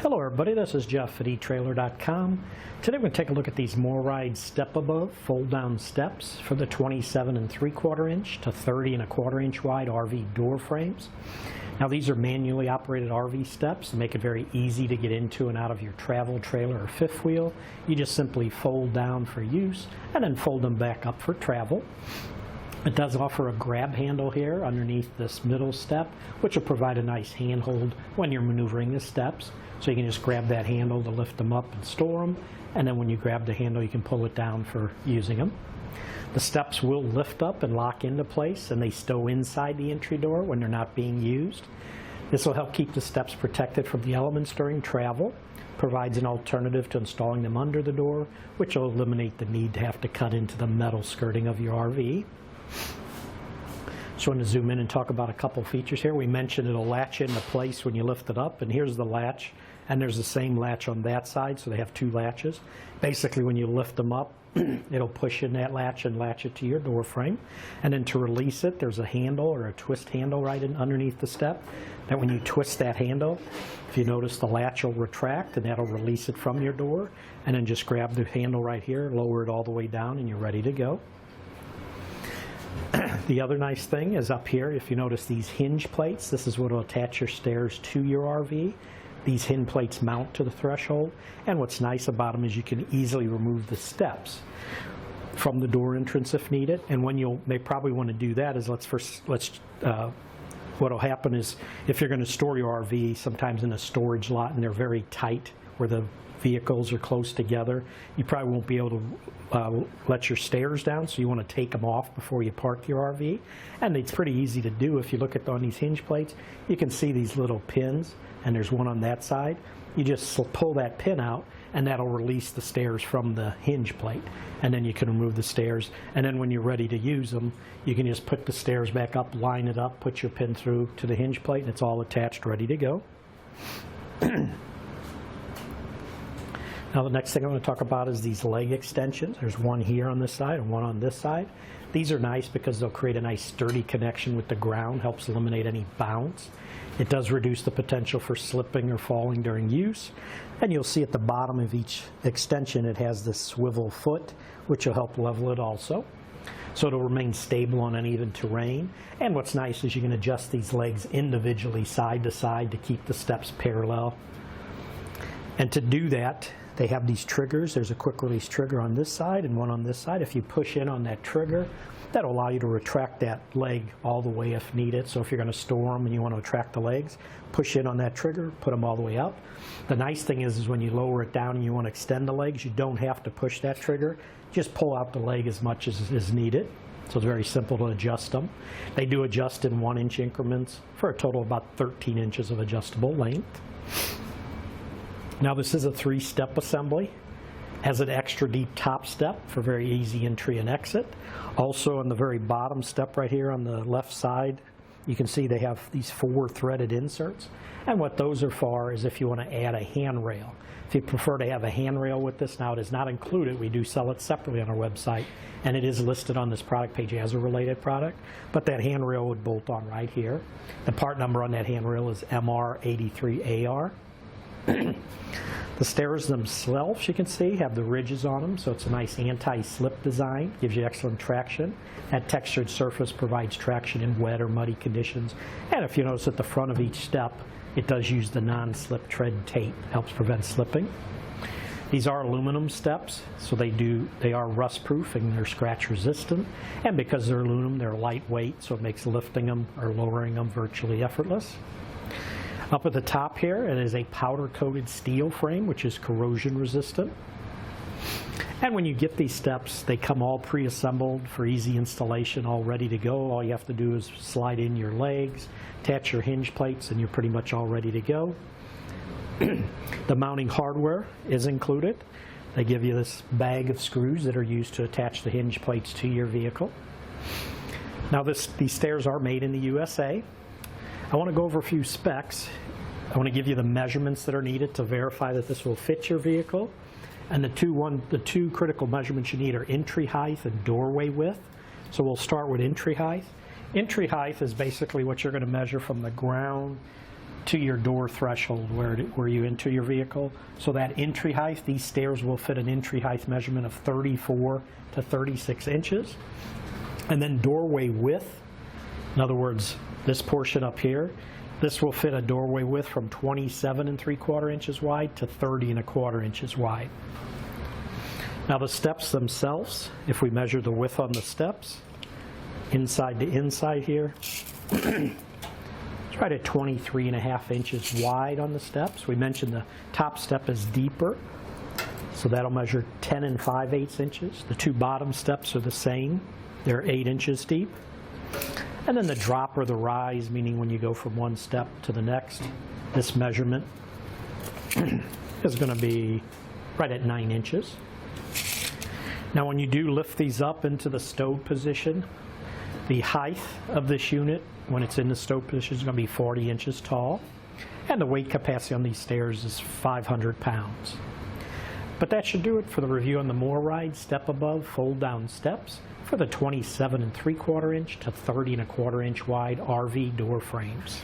Hello everybody, this is Jeff at Etrailer.com. Today we're going to take a look at these MORryde StepAbove fold down steps for the 27 3/4 inch to 30 1/4 inch wide RV door frames. Now these are manually operated RV steps to make it very easy to get into and out of your travel trailer or fifth wheel. You just simply fold down for use and then fold them back up for travel. It does offer a grab handle here underneath this middle step, which will provide a nice handhold when you're maneuvering the steps. So you can just grab that handle to lift them up and store them, and then when you grab the handle you can pull it down for using them. The steps will lift up and lock into place, and they stow inside the entry door when they're not being used. This will help keep the steps protected from the elements during travel. Provides an alternative to installing them under the door, which will eliminate the need to have to cut into the metal skirting of your RV. So I'm going to zoom in and talk about a couple features here. We mentioned it'll latch into place when you lift it up, and here's the latch, and there's the same latch on that side, so they have two latches. Basically when you lift them up, it'll push in that latch and latch it to your door frame. And then to release it, there's a handle or a twist handle right underneath the step. That when you twist that handle, if you notice, the latch will retract and that'll release it from your door. And then just grab the handle right here, lower it all the way down, and you're ready to go. The other nice thing is up here, if you notice these hinge plates, this is what will attach your stairs to your RV. These hinge plates mount to the threshold, and what's nice about them is you can easily remove the steps from the door entrance if needed. And when you may probably want to do that is what will happen is if you're going to store your RV sometimes in a storage lot and they're very tight where the vehicles are close together, you probably won't be able to let your stairs down, so you want to take them off before you park your RV. And it's pretty easy to do. If you look at on these hinge plates, you can see these little pins, and there's one on that side. You just pull that pin out and that'll release the stairs from the hinge plate, and then you can remove the stairs. And then when you're ready to use them, you can just put the stairs back up, line it up, put your pin through to the hinge plate, and it's all attached, ready to go. Now the next thing I'm going to talk about is these leg extensions. There's one here on this side and one on this side. These are nice because they'll create a nice sturdy connection with the ground, helps eliminate any bounce. It does reduce the potential for slipping or falling during use. And you'll see at the bottom of each extension it has this swivel foot, which will help level it also. So it'll remain stable on uneven terrain. And what's nice is you can adjust these legs individually side to side to keep the steps parallel. And to do that, they have these triggers. There's a quick release trigger on this side and one on this side. If you push in on that trigger, that'll allow you to retract that leg all the way if needed. So if you're going to store them and you want to retract the legs, push in on that trigger, put them all the way up. The nice thing is when you lower it down and you want to extend the legs, you don't have to push that trigger. Just pull out the leg as much as is needed. So it's very simple to adjust them. They do adjust in 1-inch increments for a total of about 13 inches of adjustable length. Now this is a 3-step assembly. Has an extra deep top step for very easy entry and exit. Also on the very bottom step right here on the left side, you can see they have these 4 threaded inserts. And what those are for is if you want to add a handrail. If you prefer to have a handrail with this, now it is not included. We do sell it separately on our website, and it is listed on this product page as a related product. But that handrail would bolt on right here. The part number on that handrail is MR83AR. The stairs themselves, you can see, have the ridges on them, so it's a nice anti-slip design, gives you excellent traction. That textured surface provides traction in wet or muddy conditions. And if you notice at the front of each step, it does use the non-slip tread tape, helps prevent slipping. These are aluminum steps, so they are rust-proof and they're scratch resistant. And because they're aluminum, they're lightweight, so it makes lifting them or lowering them virtually effortless. Up at the top here, it is a powder-coated steel frame, which is corrosion resistant. And when you get these steps, they come all pre-assembled for easy installation, all ready to go. All you have to do is slide in your legs, attach your hinge plates, and you're pretty much all ready to go. The mounting hardware is included. They give you this bag of screws that are used to attach the hinge plates to your vehicle. Now these stairs are made in the USA. I want to go over a few specs. I want to give you the measurements that are needed to verify that this will fit your vehicle. And the two critical measurements you need are entry height and doorway width. So we'll start with entry height. Entry height is basically what you're going to measure from the ground to your door threshold where you enter your vehicle. So that entry height, these stairs will fit an entry height measurement of 34 to 36 inches. And then doorway width, in other words, this portion up here, this will fit a doorway width from 27 3/4 inches wide to 30 1/4 inches wide. Now the steps themselves, if we measure the width on the steps, inside to inside here, it's right at 23 1/2 inches wide on the steps. We mentioned the top step is deeper, so that'll measure 10 5/8 inches. The two bottom steps are the same. They're 8 inches deep. And then the drop or the rise, meaning when you go from one step to the next, this measurement is going to be right at 9 inches. Now when you do lift these up into the stowed position, the height of this unit when it's in the stowed position is going to be 40 inches tall, and the weight capacity on these stairs is 500 pounds. But that should do it for the review on the MORryde StepAbove fold-down steps for the 27 3/4 inch to 30 1/4 inch wide RV door frames.